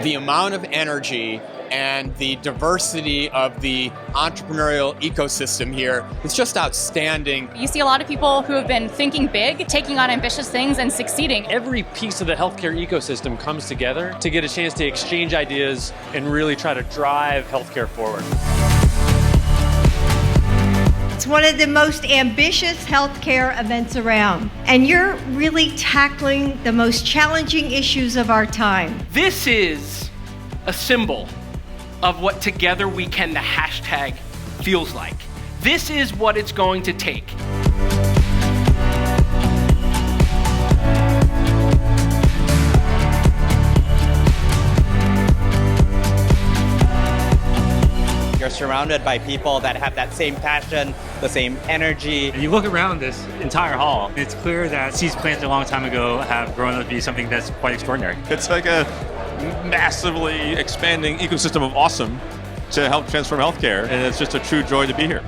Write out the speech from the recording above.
The amount of energy and the diversity of the entrepreneurial ecosystem here is just outstanding. You see a lot of people who have been thinking big, taking on ambitious things and succeeding. Every piece of the healthcare ecosystem comes together to get a chance to exchange ideas and really try to drive healthcare forward. It's one of the most ambitious healthcare events around, and you're really tackling the most challenging issues of our time. This is a symbol of what Together We Can, the hashtag, feels like. This is what it's going to take. You're surrounded by people that have that same passion, the same energy. And you look around this entire hall, it's clear that seeds planted a long time ago have grown up to be something that's quite extraordinary. It's like a massively expanding ecosystem of awesome to help transform healthcare, and it's just a true joy to be here.